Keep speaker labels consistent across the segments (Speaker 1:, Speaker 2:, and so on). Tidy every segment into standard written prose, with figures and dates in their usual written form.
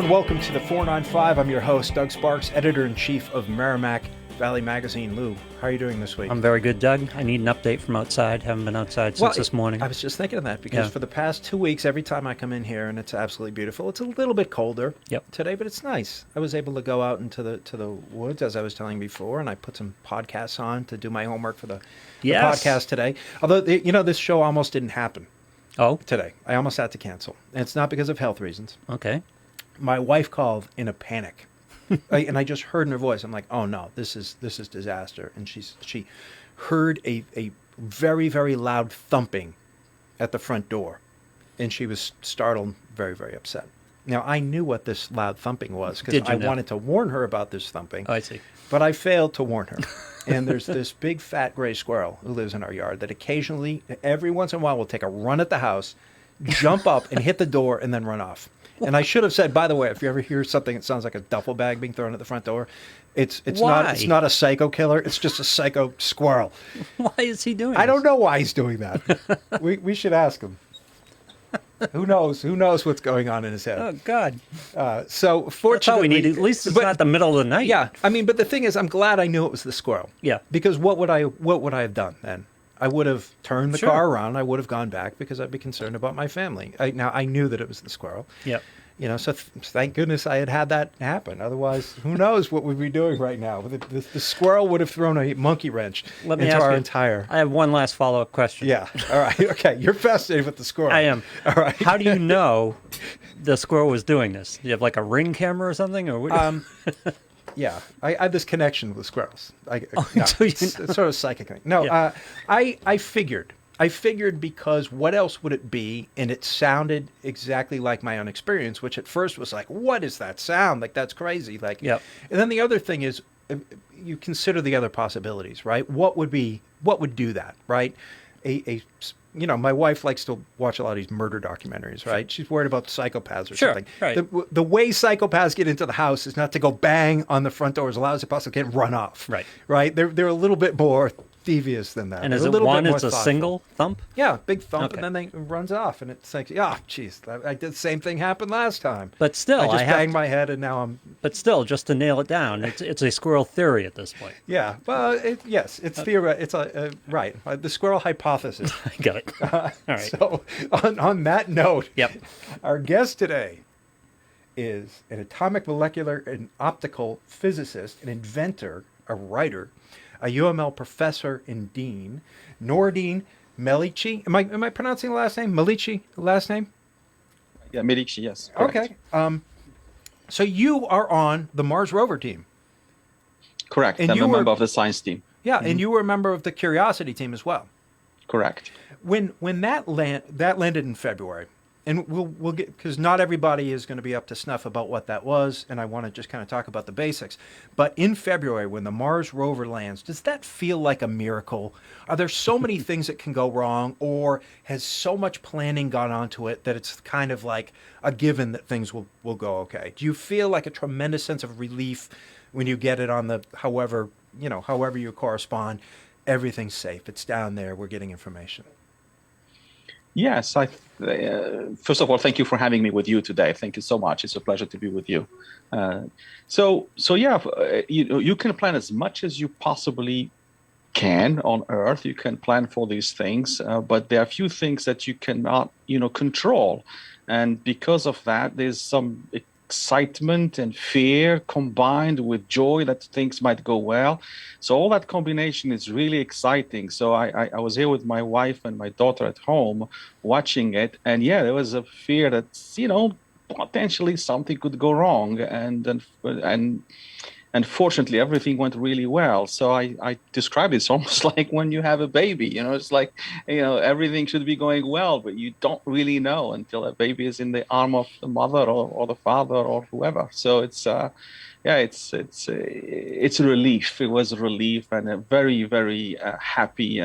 Speaker 1: and welcome to the 495. I'm your host, Doug Sparks, editor-in-chief of Merrimack Valley Magazine. Lou, how are you doing this week?
Speaker 2: I'm very good, Doug. I need an update from outside. Haven't been outside since this morning.
Speaker 1: I was just thinking of that because for the past 2 weeks, every time I come in here, and it's absolutely beautiful, it's a little bit colder today, but it's nice. I was able to go out into the woods, as I was telling you before, and I put some podcasts on to do my homework for the podcast today. Although, this show almost didn't happen today. I almost had to cancel. And it's not because of health reasons.
Speaker 2: Okay.
Speaker 1: My wife called in a panic. And I just heard in her voice, I'm like, oh no, this is disaster. And she heard a very, very loud thumping at the front door. And she was startled, very, very upset. Now, I knew what this loud thumping was because I wanted to warn her about this thumping.
Speaker 2: Oh, I see.
Speaker 1: But I failed to warn her. And there's this big fat gray squirrel who lives in our yard that occasionally, every once in a while, will take a run at the house, jump up and hit the door and then run off. And I should have said, by the way, if you ever hear something that sounds like a duffel bag being thrown at the front door, it's not a psycho killer. It's just a psycho squirrel.
Speaker 2: Why is he doing
Speaker 1: I don't know why he's doing that. We should ask him. Who knows? Who knows what's going on in his head?
Speaker 2: Oh, God.
Speaker 1: So fortunately,
Speaker 2: that's all we need. At least it's not the middle of the night.
Speaker 1: Yeah. I mean, but the thing is, I'm glad I knew it was the squirrel.
Speaker 2: Yeah.
Speaker 1: Because what would I have done then? I would have turned the car around. I would have gone back because I'd be concerned about my family. Now, I knew that it was the squirrel.
Speaker 2: Yep.
Speaker 1: So thank goodness I had that happen. Otherwise, who knows what we'd be doing right now? The squirrel would have thrown a monkey wrench into our entire...
Speaker 2: I have one last follow-up question.
Speaker 1: Yeah. All right. Okay. You're fascinated with the squirrel.
Speaker 2: I am.
Speaker 1: All right.
Speaker 2: How do you know the squirrel was doing this? Do you have like a Ring camera or something? Or what?
Speaker 1: Yeah, I have this connection with squirrels.
Speaker 2: It's
Speaker 1: sort of psychic thing. No, I figured because what else would it be? And it sounded exactly like my own experience, which at first was like, what is that sound? Like, that's crazy. Like, and then the other thing is, you consider the other possibilities, right? What would do that, right? My wife likes to watch a lot of these murder documentaries, right? She's worried about psychopaths or something.
Speaker 2: Right.
Speaker 1: The way psychopaths get into the house is not to go bang on the front door as loud as they possibly can and run off.
Speaker 2: Right.
Speaker 1: Right? They're a little bit more devious than that.
Speaker 2: And is it one? It's a single thump?
Speaker 1: Yeah, big thump, and then it runs off, and it's like, geez, I did the same thing happened last time.
Speaker 2: But still,
Speaker 1: I just banged my head, and now I'm.
Speaker 2: But still, just to nail it down, it's a squirrel theory at this point.
Speaker 1: Yeah, well, yes, it's theoretical. It's right, the squirrel hypothesis.
Speaker 2: I got it. All right.
Speaker 1: So, on that note,
Speaker 2: yep,
Speaker 1: our guest today is an atomic molecular and optical physicist, an inventor, a writer, a UML professor and dean, Nourdine Melici. Am I pronouncing the last name? Melici, last name?
Speaker 3: Yeah, Melici, yes. Correct.
Speaker 1: Okay. So you are on the Mars rover team.
Speaker 3: Correct. And I'm a member of the science team.
Speaker 1: Yeah, and you were a member of the Curiosity team as well.
Speaker 3: Correct.
Speaker 1: When that landed in February, and we'll get, because not everybody is going to be up to snuff about what that was, and I want to just kind of talk about the basics. But in February, when the Mars rover lands, does that feel like a miracle? Are there so many things that can go wrong, or has so much planning gone onto it that it's kind of like a given that things will go okay? Do you feel like a tremendous sense of relief when you get it on the, however you correspond, everything's safe, it's down there, we're getting information?
Speaker 3: Yes, first of all, thank you for having me with you today. Thank you so much. It's a pleasure to be with you. You can plan as much as you possibly can on Earth. You can plan for these things, but there are a few things that you cannot, control. And because of that, there's some excitement and fear combined with joy that things might go well. So all that combination is really exciting. So I was here with my wife and my daughter at home watching it. And there was a fear that, potentially something could go wrong. And fortunately, everything went really well. So I describe it, it's almost like when you have a baby. It's like, everything should be going well, but you don't really know until a baby is in the arm of the mother or the father or whoever. So it's a relief. It was a relief and a very, very happy.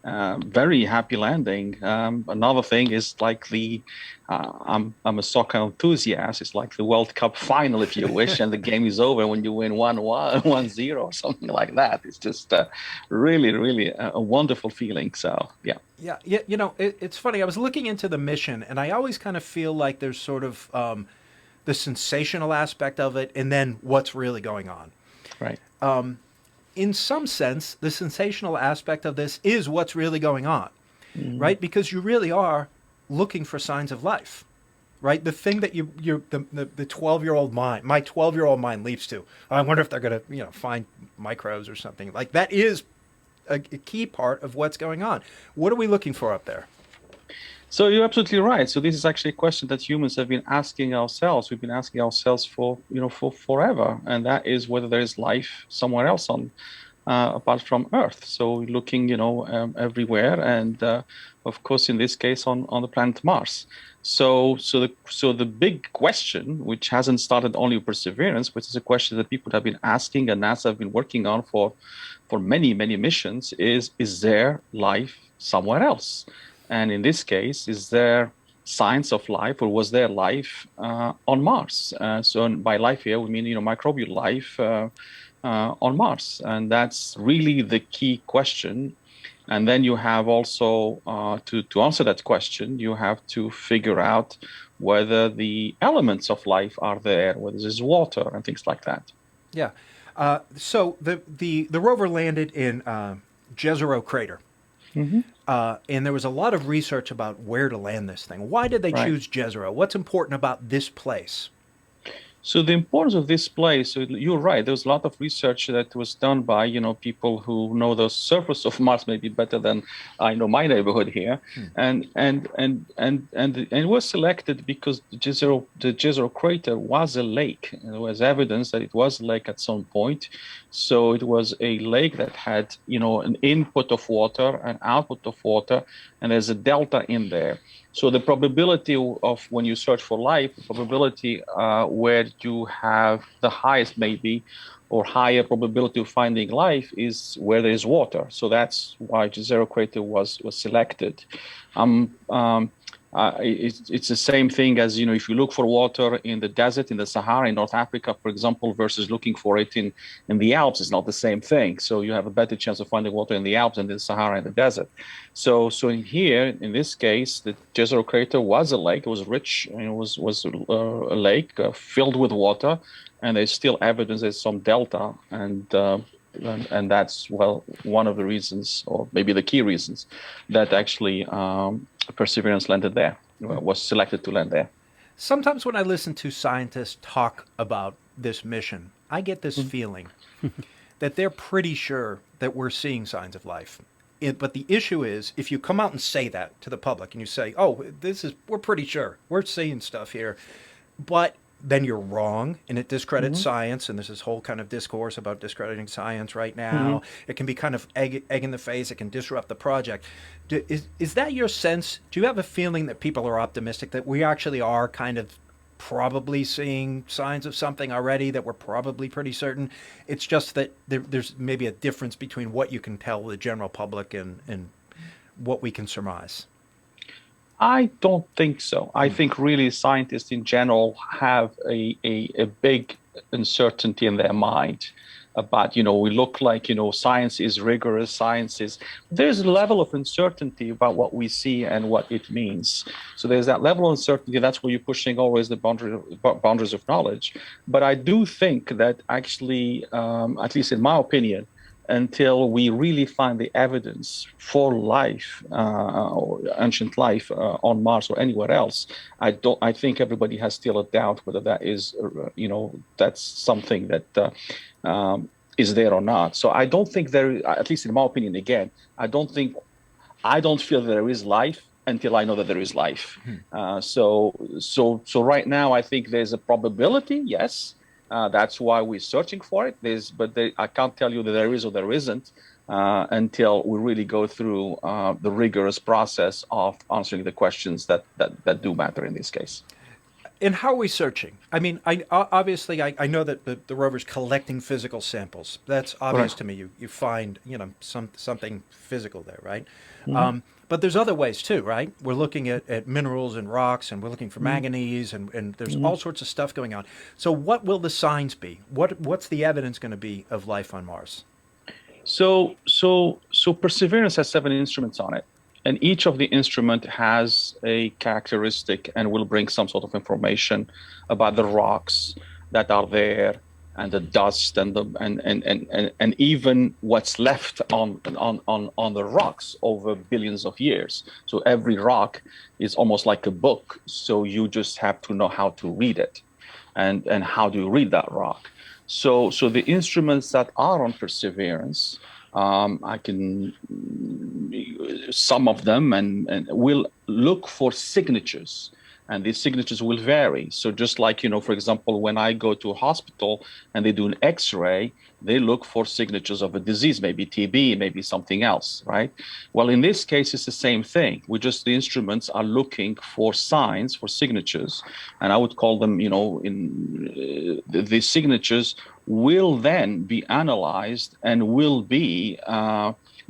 Speaker 3: Very happy landing. Another thing is like I'm a soccer enthusiast. It's like the World Cup final, if you wish, and the game is over when you win 1-0 or something like that. It's just really, really a wonderful feeling. So, yeah.
Speaker 1: Yeah. It's funny. I was looking into the mission, and I always kind of feel like there's sort of the sensational aspect of it, and then what's really going on.
Speaker 3: Right.
Speaker 1: In some sense, the sensational aspect of this is what's really going on, right? Because you really are looking for signs of life, right? The thing that the 12-year-old mind, my 12-year-old mind leaps to, I wonder if they're going to, find microbes or something. Like that is a key part of what's going on. What are we looking for up there?
Speaker 3: So you're absolutely right. So this is actually a question that humans have been asking ourselves. We've been asking ourselves for forever, and that is whether there is life somewhere else on apart from Earth. So looking, everywhere, and of course, in this case, on the planet Mars. So the big question, which hasn't started only with Perseverance, which is a question that people have been asking and NASA have been working on for many missions, is there life somewhere else? And in this case, is there signs of life, or was there life on Mars? So by life here, we mean microbial life on Mars, and that's really the key question. And then you have also to answer that question, you have to figure out whether the elements of life are there, whether there's water and things like that.
Speaker 1: Yeah. So the rover landed in Jezero Crater. And there was a lot of research about where to land this thing. Why did they choose Jezero? What's important about this place?
Speaker 3: So the importance of this place, so you're right, there was a lot of research that was done by, people who know the surface of Mars maybe better than I know my neighborhood here. And it was selected because the Jezero crater was a lake. And there was evidence that it was a lake at some point. So it was a lake that had, an input of water, an output of water, and there's a delta in there. So the probability of when you search for life, the probability where you have the highest maybe or higher probability of finding life is where there is water. So that's why Jezero Crater was selected. It's the same thing as, if you look for water in the desert, in the Sahara, in North Africa, for example, versus looking for it in the Alps, it's not the same thing. So you have a better chance of finding water in the Alps than in the Sahara and the desert. So in here, in this case, the Jezero Crater was a lake. It was rich, was a lake filled with water, and there's still evidence there's some delta, and that's, one of the reasons, or maybe the key reasons, that actually Perseverance landed there, was selected to land there.
Speaker 1: Sometimes when I listen to scientists talk about this mission, I get this feeling that they're pretty sure that we're seeing signs of life. But the issue is, if you come out and say that to the public and you say, oh, we're pretty sure, we're seeing stuff here, but then you're wrong, and it discredits science, and there's this whole kind of discourse about discrediting science right now. It can be kind of egg in the face. It can disrupt the project. Is that your sense? Do you have a feeling that people are optimistic, that we actually are kind of probably seeing signs of something already, that we're probably pretty certain? It's just that there's maybe a difference between what you can tell the general public and what we can surmise.
Speaker 3: I don't think so. I think really scientists in general have a big uncertainty in their mind about, we look like, science is rigorous, there's a level of uncertainty about what we see and what it means. So there's that level of uncertainty. That's where you're pushing always the boundaries of knowledge. But I do think that actually, at least in my opinion, until we really find the evidence for life, or ancient life on Mars or anywhere else, I think everybody has still a doubt whether that is, that's something that is there or not. So I don't think there, at least in my opinion, again, I don't feel that there is life until I know that there is life. So right now, I think there's a probability, yes. That's why we're searching for it. I can't tell you that there is or there isn't until we really go through the rigorous process of answering the questions that do matter in this case.
Speaker 1: And how are we searching? I mean, obviously I know that the rover's collecting physical samples. That's obvious to me. You find something physical there, right? But there's other ways too, right? We're looking at minerals and rocks, and we're looking for manganese, and there's all sorts of stuff going on. So what will the signs be? What's the evidence going to be of life on Mars?
Speaker 3: So Perseverance has 7 instruments on it. And each of the instrument has a characteristic and will bring some sort of information about the rocks that are there and the dust and the and even what's left on the rocks over billions of years. So every rock is almost like a book. So you just have to know how to read it, and how do you read that rock. So the instruments that are on Perseverance, I can some of them and will look for signatures, and these signatures will vary. So just like, for example, when I go to a hospital and they do an X-ray, they look for signatures of a disease, maybe TB, maybe something else, right? Well, in this case, it's the same thing. The instruments are looking for signs, for signatures, and I would call them, the signatures will then be analyzed and will be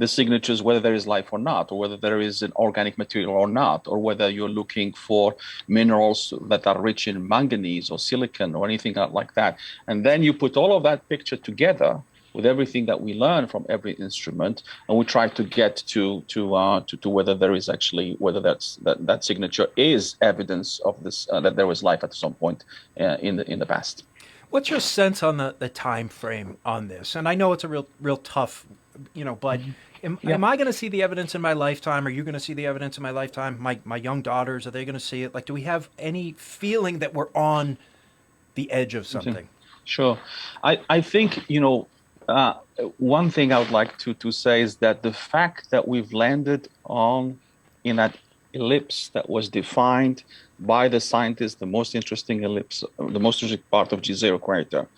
Speaker 3: the signatures, whether there is life or not, or whether there is an organic material or not, or whether you're looking for minerals that are rich in manganese or silicon or anything like that. And then you put all of that picture together with everything that we learn from every instrument, and we try to get to whether there is actually, whether that signature is evidence of this, that there was life at some point in the past.
Speaker 1: What's your sense on the time frame on this? And I know it's a real tough, but am I going to see the evidence in my lifetime? Are you going to see the evidence in my lifetime? My young daughters, are they going to see it? Like, do we have any feeling that we're on the edge of something?
Speaker 3: Sure. I think, one thing I would like to say is that the fact that we've landed in that ellipse that was defined by the scientists, the most interesting ellipse, the most interesting part of G0 crater,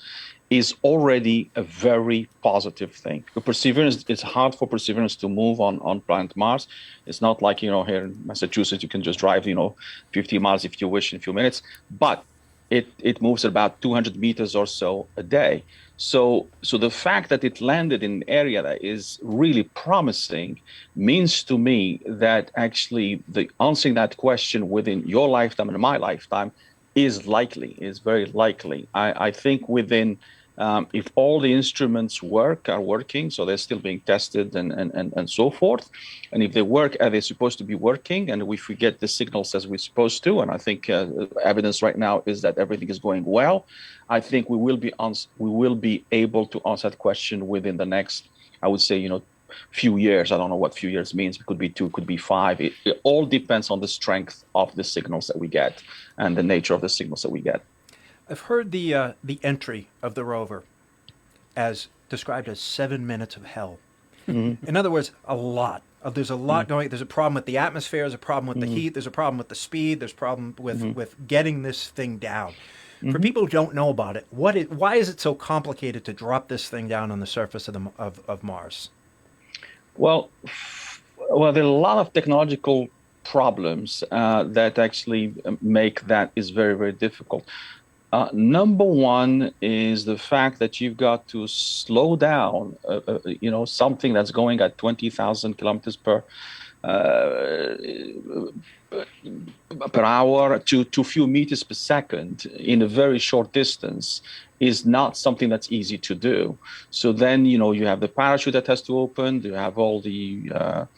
Speaker 3: is already a very positive thing. Perseverance, it's hard for Perseverance to move on planet Mars. It's not like, here in Massachusetts, you can just drive, 50 miles if you wish in a few minutes, but it moves about 200 meters or so a day. So the fact that it landed in an area that is really promising means to me that actually the answering that question within your lifetime and my lifetime is very likely. I think within, if all the instruments are working, so they're still being tested and so forth, and if they work as they're supposed to be working, and if we get the signals as we're supposed to, and I think evidence right now is that everything is going well, I think we will be able to answer that question within the next, I would say, few years. I don't know what few years means. It could be 2, could be 5. It all depends on the strength of the signals that we get and the nature of the signals that we get.
Speaker 1: I've heard the entry of the rover as described as 7 minutes of hell. Mm-hmm. In other words, there's a lot going. There's a problem with the atmosphere. There's a problem with the heat. There's a problem with the speed. There's a problem with getting this thing down. For people who don't know about it, why is it so complicated to drop this thing down on the surface of Mars?
Speaker 3: Well, there are a lot of technological problems that actually make that is very, very difficult. Number one is the fact that you've got to slow down, something that's going at 20,000 kilometers per hour to a few meters per second in a very short distance is not something that's easy to do. So then, you have the parachute that has to open, you have all the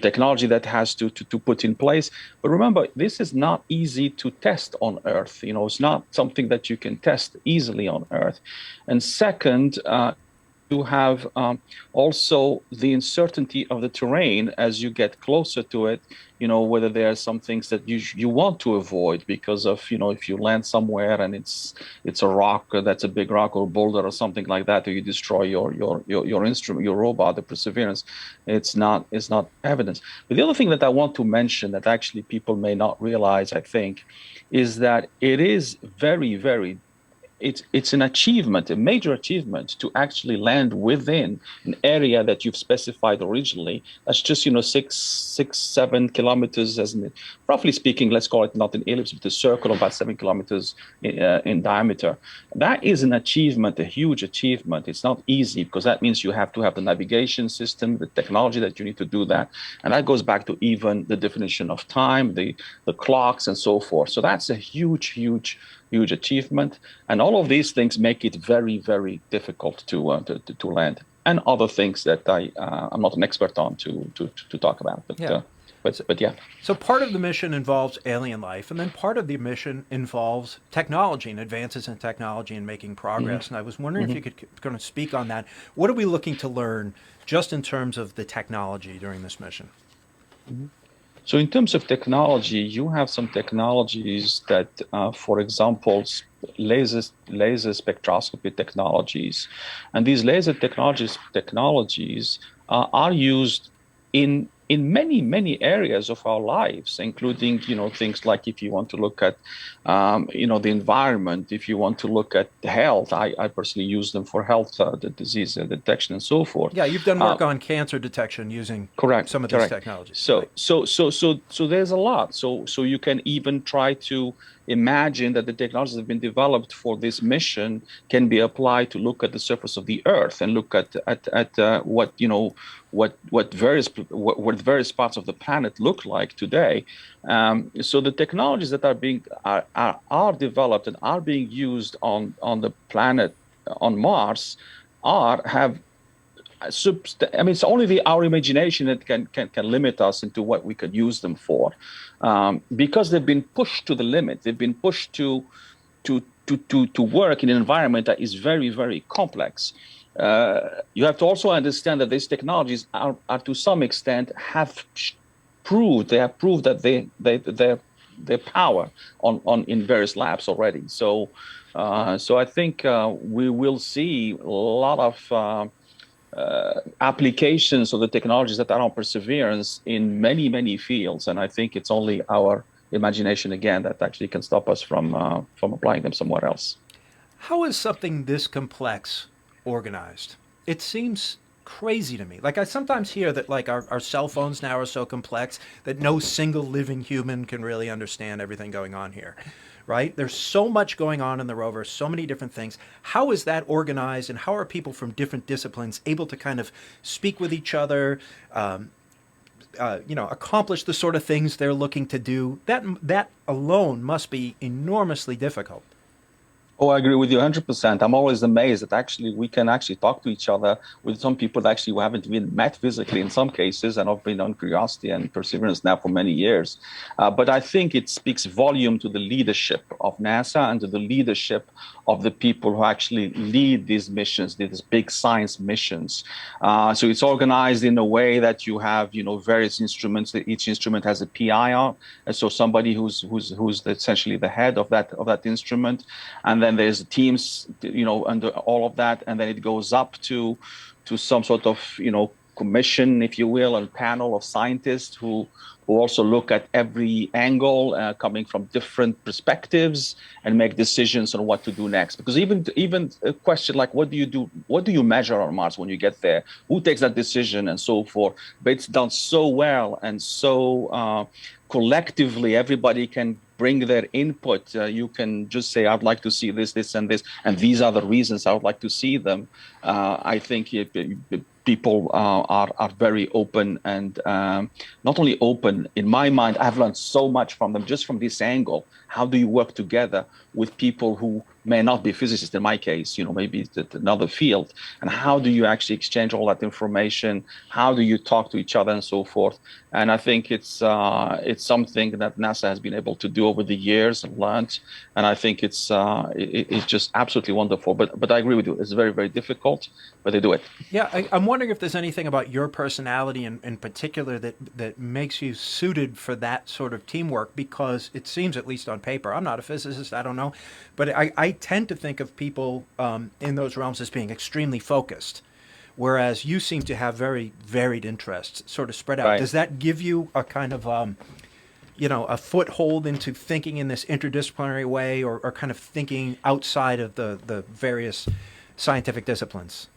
Speaker 3: technology that has to put in place. But remember, this is not easy to test on Earth. It's not something that you can test easily on Earth. And second, you have also the uncertainty of the terrain as you get closer to it, whether there are some things that you want to avoid because of, if you land somewhere and it's a rock, that's a big rock or boulder or something like that, or you destroy your instrument, your robot, the Perseverance, it's not evidence. But the other thing that I want to mention that actually people may not realize, I think, is that it is very, very it's an achievement, a major achievement, to actually land within an area that you've specified originally. That's just 7 kilometers, roughly speaking. Let's call it not an ellipse, but a circle about 7 kilometers in diameter. That is an achievement, a huge achievement. It's not easy because that means you have to have the navigation system, the technology that you need to do that, and that goes back to even the definition of time, the clocks, and so forth. So that's a huge achievement, and all of these things make it very, very difficult to land. and other things that I'm not an expert on to talk about. But
Speaker 1: Yeah.
Speaker 3: but yeah.
Speaker 1: So part of the mission involves alien life, and then part of the mission involves technology and advances in technology and making progress. And I was wondering if you could kind of speak on that. What are we looking to learn just in terms of the technology during this mission?
Speaker 3: So in terms of technology, you have some technologies that, for example, laser spectroscopy technologies, and these laser technologies are used in many areas of our lives, including things like if you want to look at the environment, if you want to look at health. I personally use them for health, the disease detection and so forth.
Speaker 1: Yeah, you've done work on cancer detection using
Speaker 3: Correct.
Speaker 1: some of these technologies.
Speaker 3: So,
Speaker 1: Right.
Speaker 3: so there's a lot. So you can even try to imagine that the technologies that have been developed for this mission can be applied to look at the surface of the Earth and look at what various parts of the planet look like today. So the technologies that are developed and are being used on the planet on Mars have I mean, it's only our imagination that can limit us into what we could use them for, because they've been pushed to the limit. They've been pushed to work in an environment that is very, very complex. You have to also understand that these technologies are to some extent have proved that their power in various labs already. So I think we will see a lot of applications of the technologies that are on perseverance in many fields, and I think it's only our imagination again that actually can stop us from applying them somewhere else.
Speaker 1: How is something this complex organized? It seems crazy to me. Like I sometimes hear that like our cell phones now are so complex that no single living human can really understand everything going on here. Right? There's so much going on in the rover, so many different things. How is that organized, and how are people from different disciplines able to kind of speak with each other, accomplish the sort of things they're looking to do? That alone must be enormously difficult.
Speaker 3: Oh, I agree with you 100%. I'm always amazed that actually we can actually talk to each other with some people that actually we haven't even met physically in some cases, and I've been on curiosity and perseverance now for many years. But I think it speaks volume to the leadership of NASA and to the leadership of the people who actually lead these missions, these big science missions. So it's organized in a way that you have, various instruments. Each instrument has a PI on, and so somebody who's essentially the head of that instrument, and then there's teams, under all of that, and then it goes up to some sort of, commission, if you will, and panel of scientists who also look at every angle, coming from different perspectives, and make decisions on what to do next. Because even a question like what do you measure on Mars when you get there? Who takes that decision and so forth? But it's done so well and so collectively, everybody can bring their input. You can just say, I'd like to see this, and this, and these are the reasons I would like to see them. I think people are very open, and not only open. In my mind, I've learned so much from them just from this angle. How do you work together with people who may not be physicists in my case, maybe it's another field, and how do you actually exchange all that information? How do you talk to each other and so forth? And I think it's something that NASA has been able to do over the years and learned, and I think it's just absolutely wonderful. But I agree with you, it's very, very difficult, but they do it.
Speaker 1: Yeah, I'm wondering if there's anything about your personality in particular that makes you suited for that sort of teamwork, because it seems, at least on paper, I'm not a physicist, I don't know, but I tend to think of people in those realms as being extremely focused, whereas you seem to have very varied interests, sort of spread out.
Speaker 3: Right.
Speaker 1: Does that give you a kind of, a foothold into thinking in this interdisciplinary way, or kind of thinking outside of the various scientific disciplines?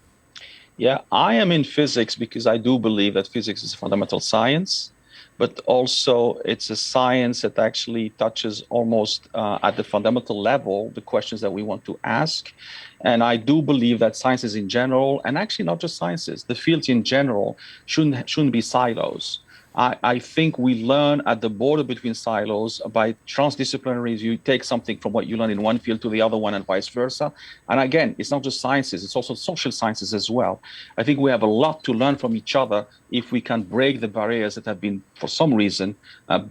Speaker 3: Yeah, I am in physics because I do believe that physics is a fundamental science, but also it's a science that actually touches almost at the fundamental level the questions that we want to ask. And I do believe that sciences in general, and actually not just sciences, the fields in general shouldn't be silos. I think we learn at the border between silos by transdisciplinaries. You take something from what you learn in one field to the other one and vice versa. And again, it's not just sciences, it's also social sciences as well. I think we have a lot to learn from each other if we can break the barriers that have been, for some reason,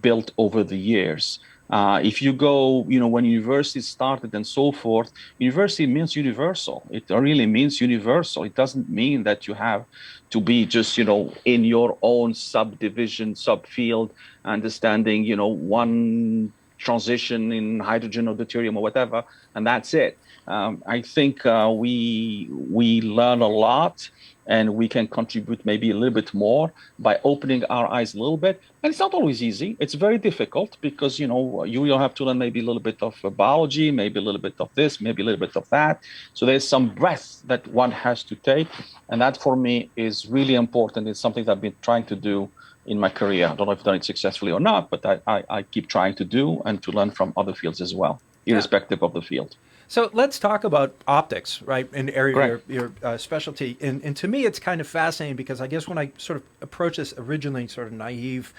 Speaker 3: built over the years. If you go, when universities started and so forth, university means universal. It really means universal. It doesn't mean that you have to be just, in your own subdivision, subfield, understanding, one transition in hydrogen or deuterium or whatever, and that's it. I think we learn a lot, and we can contribute maybe a little bit more by opening our eyes a little bit. And it's not always easy. It's very difficult because, you will have to learn maybe a little bit of biology, maybe a little bit of this, maybe a little bit of that. So there's some breath that one has to take. And that for me is really important. It's something that I've been trying to do in my career. I don't know if I've done it successfully or not, but I keep trying to do and to learn from other fields as well, irrespective of the field.
Speaker 1: So let's talk about optics, right? An area
Speaker 3: Correct.
Speaker 1: of your specialty. And to me, it's kind of fascinating because I guess when I sort of approach this originally sort of naive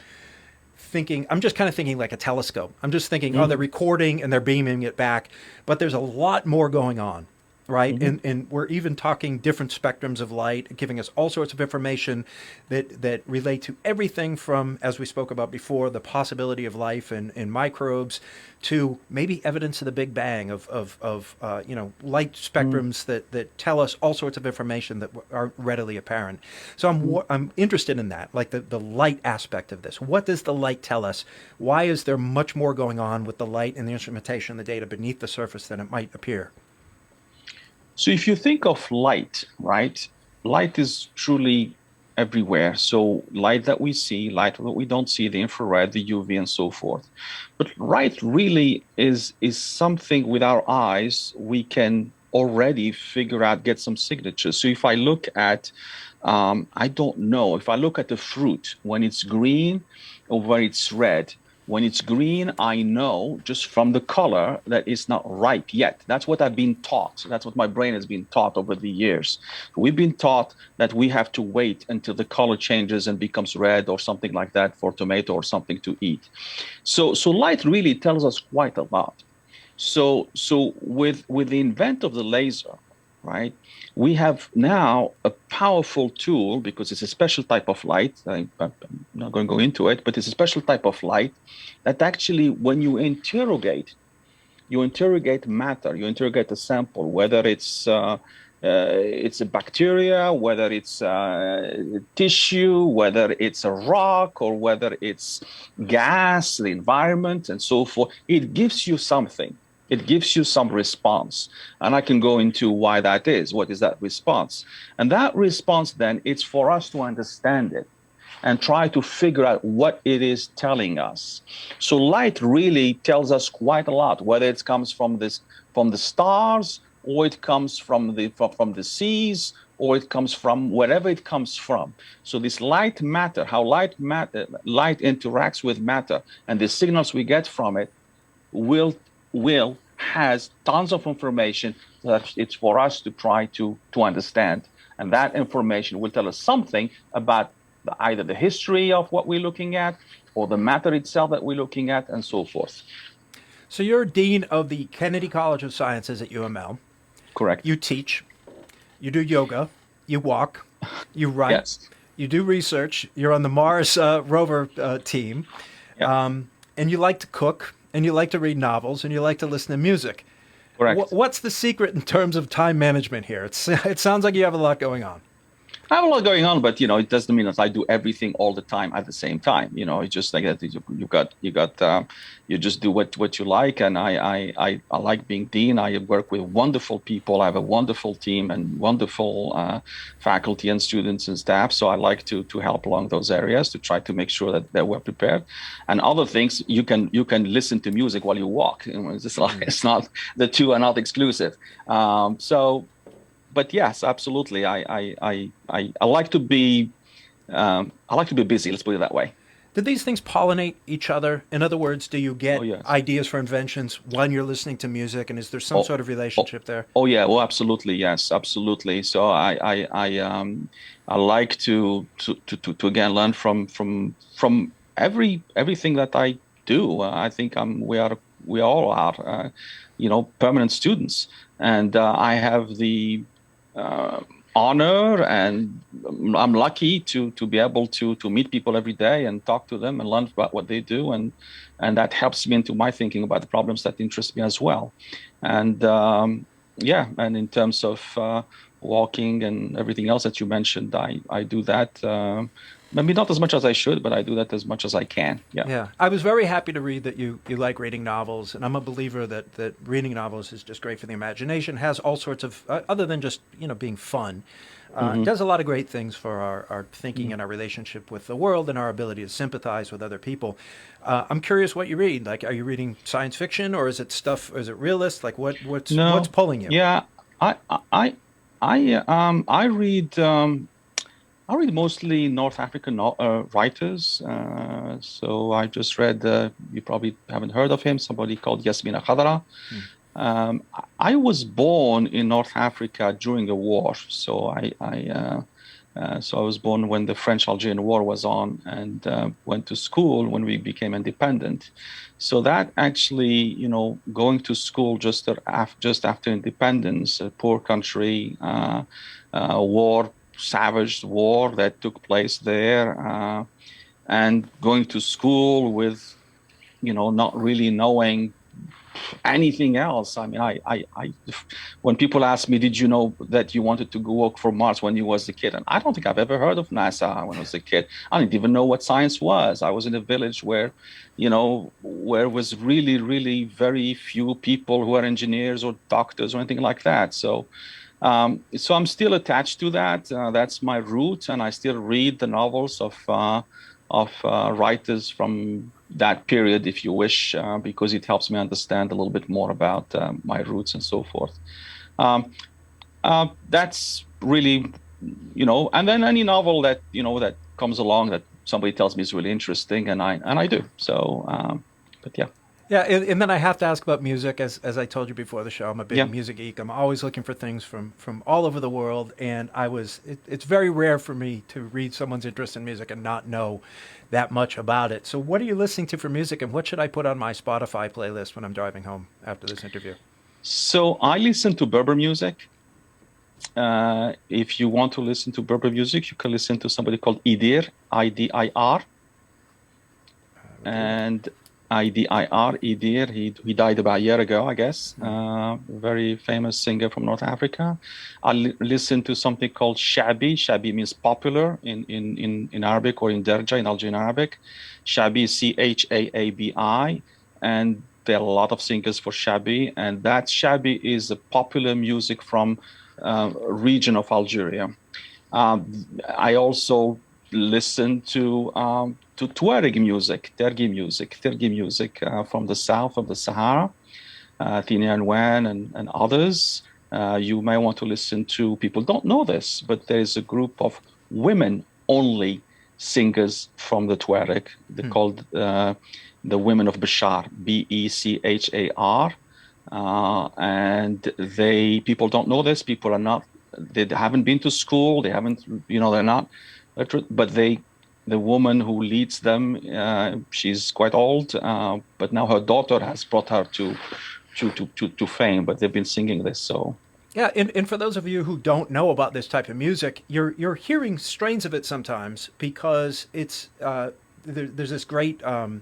Speaker 1: thinking, I'm just kind of thinking like a telescope. I'm just thinking, oh, they're recording and they're beaming it back. But there's a lot more going on, right? And we're even talking different spectrums of light, giving us all sorts of information that relate to everything from, as we spoke about before, the possibility of life in microbes to maybe evidence of the Big Bang of light spectrums that tell us all sorts of information that are readily apparent. So I'm interested in that, like the light aspect of this. What does the light tell us? Why is there much more going on with the light and the instrumentation and the data beneath the surface than it might appear?
Speaker 3: So if you think of light, right? Light is truly everywhere. So light that we see, light that we don't see, the infrared, the UV, and so forth. But light really is something with our eyes we can already figure out, get some signatures. So if I look at, I don't know, if I look at the fruit when it's green or when it's red. When it's green, I know just from the color that it's not ripe yet. That's what I've been taught. That's what my brain has been taught over the years. We've been taught that we have to wait until the color changes and becomes red or something like that for tomato or something to eat. So light really tells us quite a lot. So with the invent of the laser, right? We have now a powerful tool because it's a special type of light. I'm not going to go into it, but it's a special type of light that actually, when you interrogate matter, you interrogate a sample, whether it's a bacteria, whether it's tissue, whether it's a rock, or whether it's gas, the environment, and so forth. It gives you something. It gives you some response. And I can go into why that is. What is that response? And that response, then, it's for us to understand it and try to figure out what it is telling us. So light really tells us quite a lot, whether it comes from the stars, or it comes from the seas, or it comes from wherever it comes from. So this light matter, how light interacts with matter, and the signals we get from it has tons of information that it's for us to try to understand. And that information will tell us something about either the history of what we're looking at or the matter itself that we're looking at and so forth.
Speaker 1: So you're dean of the Kennedy College of Sciences at UML.
Speaker 3: Correct.
Speaker 1: You teach, you do yoga, you walk, you write,
Speaker 3: Yes.
Speaker 1: you do research, you're on the Mars rover team,
Speaker 3: Yeah.
Speaker 1: and you like to cook, and you like to read novels, and you like to listen to music.
Speaker 3: Correct.
Speaker 1: What's the secret in terms of time management here? It sounds like you have a lot going on.
Speaker 3: I have a lot going on, but it doesn't mean that I do everything all the time at the same time. It's just like that. You just do what you like, and I like being dean. I work with wonderful people. I have a wonderful team and wonderful faculty and students and staff. So I like to help along those areas to try to make sure that they're well prepared. And other things, you can listen to music while you walk. It's just like, it's not, the two are not exclusive. But yes, absolutely. I like to be busy. Let's put it that way.
Speaker 1: Did these things pollinate each other? In other words, do you get
Speaker 3: Oh yes.
Speaker 1: ideas for inventions when you're listening to music, and is there some
Speaker 3: Oh,
Speaker 1: sort of
Speaker 3: oh,
Speaker 1: relationship there?
Speaker 3: oh yeah. Well, absolutely. Yes, absolutely. So I like to again learn from everything that I do. I think we all are, permanent students, and I have the uh, honor, and I'm lucky to be able to meet people every day and talk to them and learn about what they do, and that helps me into my thinking about the problems that interest me as well. And yeah, and in terms of walking and everything else that you mentioned, I do that. Maybe not as much as I should, but I do that as much as I can. Yeah.
Speaker 1: Yeah, I was very happy to read that you like reading novels, and I'm a believer that reading novels is just great for the imagination. Has all sorts of other than just being fun. It
Speaker 3: Hmm.
Speaker 1: does a lot of great things for our thinking and our relationship with the world and our ability to sympathize with other people. I'm curious what you read. Like, are you reading science fiction, or is it stuff? Or is it realist? Like, what's
Speaker 3: No,
Speaker 1: pulling you?
Speaker 3: yeah, I I I read. I read mostly North African writers. So I just read, you probably haven't heard of him, somebody called Yasmina Khadra.
Speaker 1: Hmm.
Speaker 3: I was born in North Africa during the war. So I was born when the French-Algerian War was on, and went to school when we became independent. So that actually, going to school just after independence, a poor country, war, savage war that took place there, and going to school with, not really knowing anything else. I mean, when people ask me, did you know that you wanted to go work for Mars when you was a kid? And I don't think I've ever heard of NASA when I was a kid. I didn't even know what science was. I was in a village where was really, really very few people who are engineers or doctors or anything like that. So I'm still attached to that. That's my root, and I still read the novels of writers from that period, if you wish, because it helps me understand a little bit more about my roots and so forth. Um, that's really, and then any novel that comes along that somebody tells me is really interesting, and I do. But yeah,
Speaker 1: Yeah, and then I have to ask about music. As I told you before the show, I'm a big
Speaker 3: yeah.
Speaker 1: music geek. I'm always looking for things from all over the world, and it's very rare for me to read someone's interest in music and not know that much about it. So, what are you listening to for music, and what should I put on my Spotify playlist when I'm driving home after this interview?
Speaker 3: So I listen to Berber music. If you want to listen to Berber music, you can listen to somebody called Idir, Idir,
Speaker 1: Okay.
Speaker 3: and Idir, Idir. He died about a year ago, I guess. Very famous singer from North Africa. I listen to something called Shabi. Shabi means popular in Arabic, or in Derja in Algerian Arabic. Shabi is Chaabi, and there are a lot of singers for Shabi, and that Shabi is a popular music from region of Algeria. I also listen to Tuareg music, Tergi music from the south of the Sahara, Tina and Wan and others. You may want to listen to, people don't know this, but there is a group of women only singers from the Tuareg. They're called the Women of Bashar, Bechar. And people don't know this. People are not, they haven't been to school. They haven't, they're not, but the woman who leads them, she's quite old, but now her daughter has brought her to fame. But they've been singing this, so.
Speaker 1: Yeah, and for those of you who don't know about this type of music, you're hearing strains of it sometimes because it's there's this great all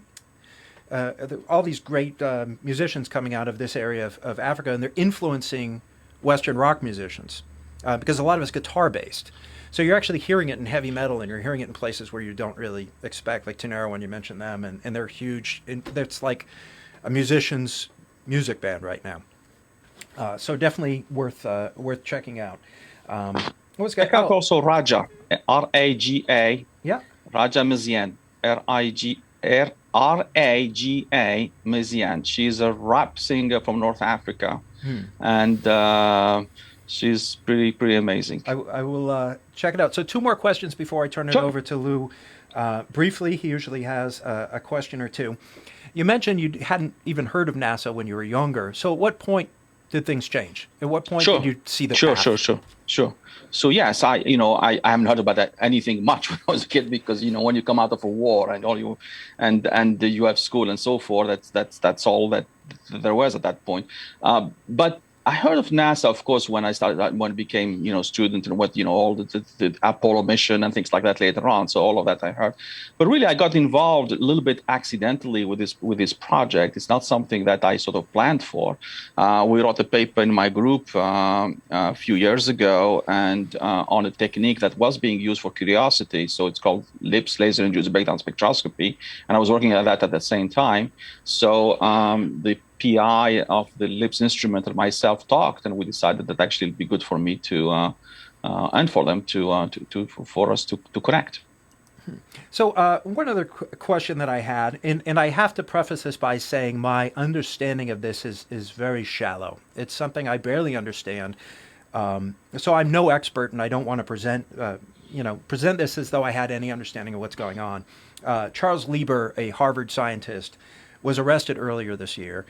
Speaker 1: these great musicians coming out of this area of Africa, and they're influencing Western rock musicians because a lot of it's guitar based. So you're actually hearing it in heavy metal, and you're hearing it in places where you don't really expect, like Tenero when you mentioned them, and they're huge. It's like a musician's music band right now. So definitely worth checking out. What's got?
Speaker 3: Check out
Speaker 1: Oh,
Speaker 3: also Raja, Raga,
Speaker 1: yeah.
Speaker 3: Raja Mizian, Raga Mizian. She's a rap singer from North Africa,
Speaker 1: Hmm.
Speaker 3: and She's pretty amazing.
Speaker 1: I will check it out. So, two more questions before I turn it
Speaker 3: Sure.
Speaker 1: over to Lou. Briefly, he usually has a question or two. You mentioned you hadn't even heard of NASA when you were younger. So, at what point did things change? At what point did
Speaker 3: Sure,
Speaker 1: you see the
Speaker 3: sure,
Speaker 1: path?
Speaker 3: sure, sure, sure. So yes, I haven't heard about that anything much when I was a kid, because when you come out of a war and all and you have school and so forth, that's all that there was at that point. But I heard of NASA, of course, when I became student, and what all the Apollo mission and things like that later on. So all of that I heard, but really I got involved a little bit accidentally with this project. It's not something that I sort of planned for. We wrote a paper in my group a few years ago, and on a technique that was being used for curiosity. So it's called LIBS, laser-induced breakdown spectroscopy, and I was working at that at the same time. So the PI of the LIBS instrument and myself talked, and we decided that actually it'd be good for me to and for them for us to connect.
Speaker 1: So, one other question that I had, and I have to preface this by saying my understanding of this is very shallow. It's something I barely understand. So I'm no expert, and I don't want to present this as though I had any understanding of what's going on. Charles Lieber, a Harvard scientist, was arrested earlier this year.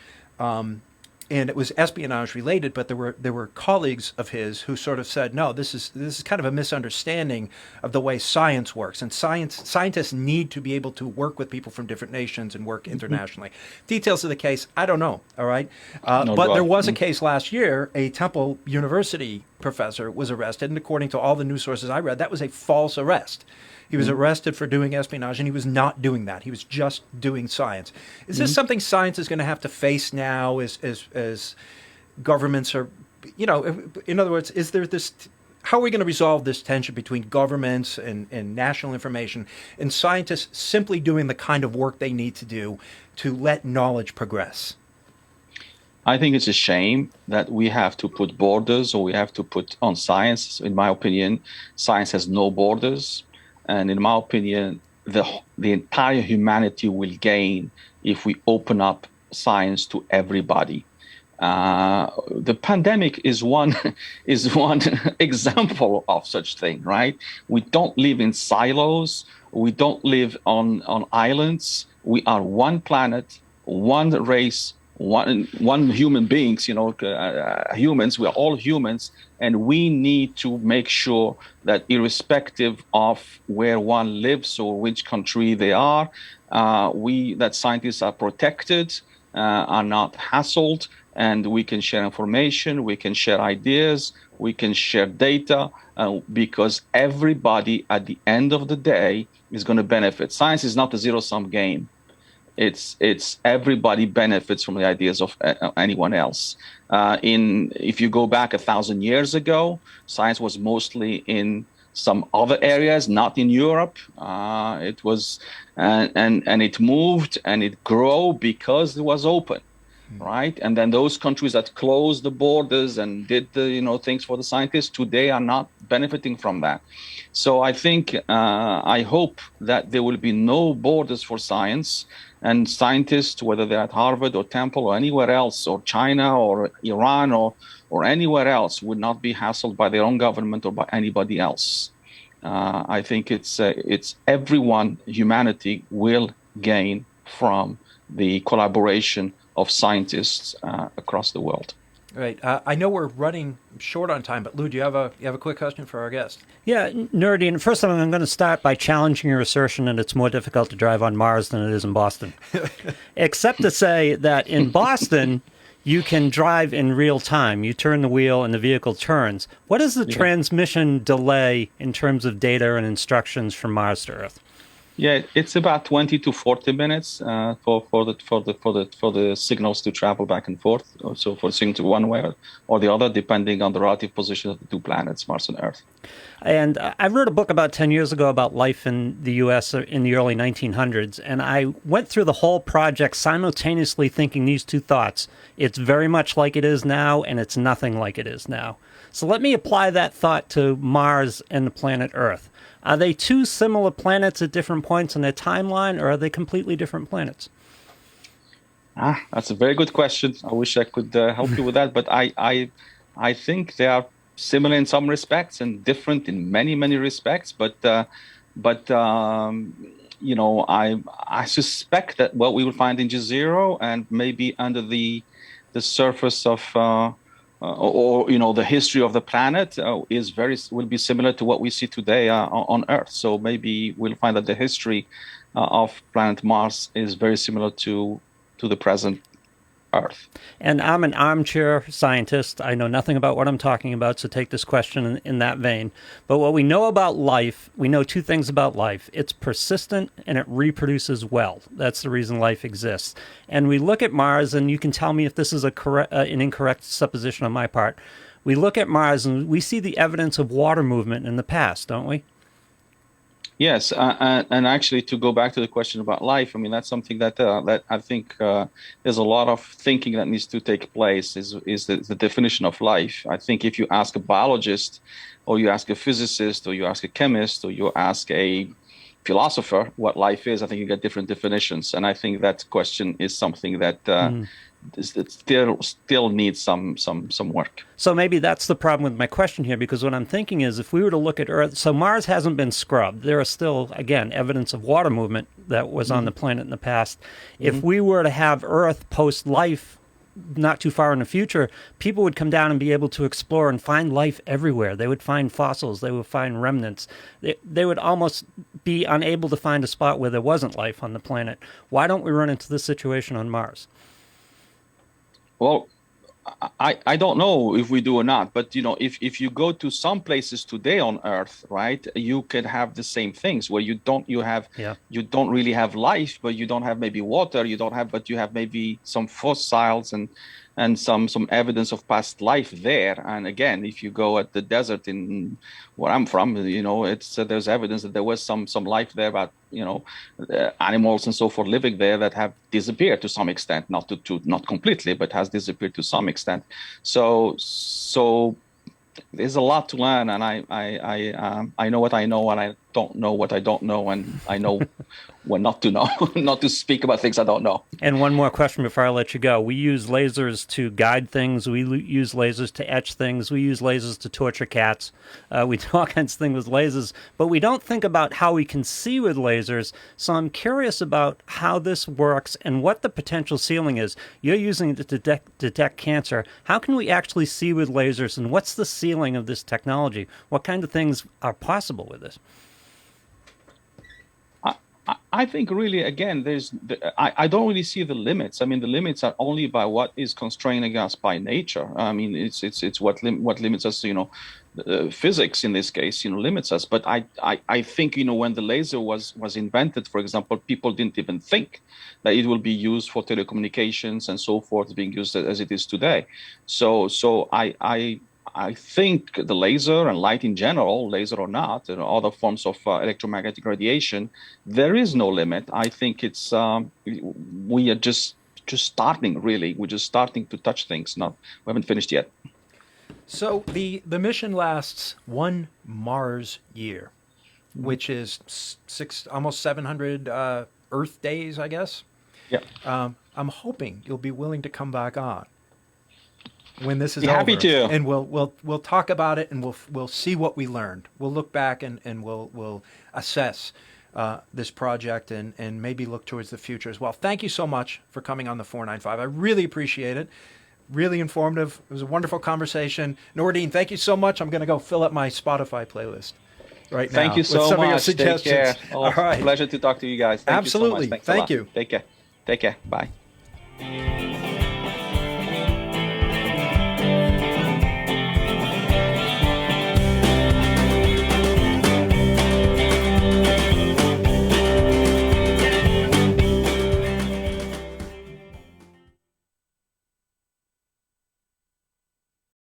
Speaker 1: And it was espionage related, but there were colleagues of his who sort of said, no, this is kind of a misunderstanding of the way science works, and scientists need to be able to work with people from different nations and work internationally. Details of the case, I don't know. All right, but there was a case last year. A Temple University professor was arrested, and according to all the news sources I read, that was a false arrest. He was arrested for doing espionage, and he was not doing that. He was just doing science. Is this something science is going to have to face now as governments are, in other words, is there this, how are we going to resolve this tension between governments and national information and scientists simply doing the kind of work they need to do to let knowledge progress?
Speaker 3: I think it's a shame that we have to put borders, or we have to put on science. In my opinion, science has no borders. And in my opinion, the entire humanity will gain if we open up science to everybody. The pandemic is one example of such thing, right? We don't live in silos. We don't live on islands. We are one planet, one race, one human beings. Humans. We are all humans. And we need to make sure that irrespective of where one lives or which country they are, that scientists are protected, are not hassled, and we can share information, we can share ideas, we can share data, because everybody at the end of the day is going to benefit. Science is not a zero-sum game. It's everybody benefits from the ideas of anyone else. If you go back 1,000 years ago, science was mostly in some other areas, not in Europe. It was, and it moved and it grew because it was open, right? And then those countries that closed the borders and did the things for the scientists today are not benefiting from that. So I think I hope that there will be no borders for science. And scientists, whether they're at Harvard or Temple or anywhere else, or China or Iran or anywhere else, would not be hassled by their own government or by anybody else. I think it's everyone, humanity will gain from the collaboration of scientists across the world.
Speaker 1: Right. I know we're running short on time, but Lou, do you have a quick question for our guest?
Speaker 2: Yeah, Nerdy. First of all, I'm going to start by challenging your assertion that it's more difficult to drive on Mars than it is in Boston. Except to say that in Boston, you can drive in real time. You turn the wheel and the vehicle turns. What is the transmission delay in terms of data and instructions from Mars to Earth?
Speaker 3: Yeah, it's about 20 to 40 minutes for the signals to travel back and forth. So for signal to one way or the other, depending on the relative position of the two planets, Mars and Earth.
Speaker 2: And I wrote a book about 10 years ago about life in the U.S. in the early 1900s, and I went through the whole project simultaneously thinking these two thoughts. It's very much like it is now, and it's nothing like it is now. So let me apply that thought to Mars and the planet Earth. Are they two similar planets at different points in their timeline, or are they completely different planets?
Speaker 3: That's a very good question. I wish I could help you with that, but I think they are similar in some respects and different in many, many respects. But I suspect that what we will find in G0 and maybe under the surface of or the history of the planet will be similar to what we see today on Earth. So maybe we'll find that the history of planet Mars is very similar to the present Earth.
Speaker 2: And I'm an armchair scientist. I know nothing about what I'm talking about, so take this question in that vein. But what we know about life, we know two things about life. It's persistent and it reproduces well. That's the reason life exists. And we look at Mars, and you can tell me if this is an incorrect supposition on my part. We look at Mars and we see the evidence of water movement in the past, don't we?
Speaker 3: Yes, and actually, to go back to the question about life, I mean that's something that I think there's a lot of thinking that needs to take place. Is the definition of life? I think if you ask a biologist, or you ask a physicist, or you ask a chemist, or you ask a philosopher what life is, I think you get different definitions. And I think that question is something that still needs some work.
Speaker 2: So maybe that's the problem with my question here, because what I'm thinking is if we were to look at Earth, so Mars hasn't been scrubbed. There are still, again, evidence of water movement that was on the planet in the past. If we were to have Earth post-life not too far in the future, people would come down and be able to explore and find life everywhere. They would find fossils. They would find remnants. They would almost be unable to find a spot where there wasn't life on the planet. Why don't we run into this situation on Mars?
Speaker 3: Well, I don't know if we do or not, but if you go to some places today on Earth, right, you can have the same things where you don't really have life, but you don't have maybe water, but you have maybe some fossils and some evidence of past life there. And again, if you go at the desert in where I'm from, it's there's evidence that there was some life there, but animals and so forth living there that have disappeared to some extent, not completely, but has disappeared to some extent. So there's a lot to learn, and I know what I know, and I don't know what I don't know, and I know what not to know, not to speak about things I don't know.
Speaker 2: And one more question before I let you go. We use lasers to guide things. We use lasers to etch things. We use lasers to torture cats. We do all kinds of things with lasers, but we don't think about how we can see with lasers. So I'm curious about how this works and what the potential ceiling is. You're using it to detect cancer. How can we actually see with lasers, and what's the ceiling of this technology? What kind of things are possible with this?
Speaker 3: I think really, again, I don't really see the limits. I mean, the limits are only by what is constraining us by nature. I mean, it's what limits us. Physics in this case, limits us. But I think when the laser was invented, for example, people didn't even think that it will be used for telecommunications and so forth, being used as it is today. So I think the laser and light in general, laser or not, and other forms of electromagnetic radiation, there is no limit. I think it's we are just starting, really. We're just starting to touch things. We haven't finished yet.
Speaker 1: So the mission lasts one Mars year, which is almost 700 Earth days, I guess.
Speaker 3: Yeah.
Speaker 1: I'm hoping you'll be willing to come back on when this is
Speaker 3: over. Happy to.
Speaker 1: And we'll talk about it, and we'll see what we learned. We'll look back and we'll assess this project and maybe look towards the future as well. Thank you so much for coming on the 495. I really appreciate it. Really informative. It was a wonderful conversation. Nordine, thank you so much. I'm going to go fill up my Spotify playlist right now.
Speaker 3: Thank you so much. Take care.
Speaker 1: All right.
Speaker 3: Pleasure to talk to you guys.
Speaker 1: Absolutely.
Speaker 3: You so much. Thank
Speaker 1: you.
Speaker 3: Take care. Bye.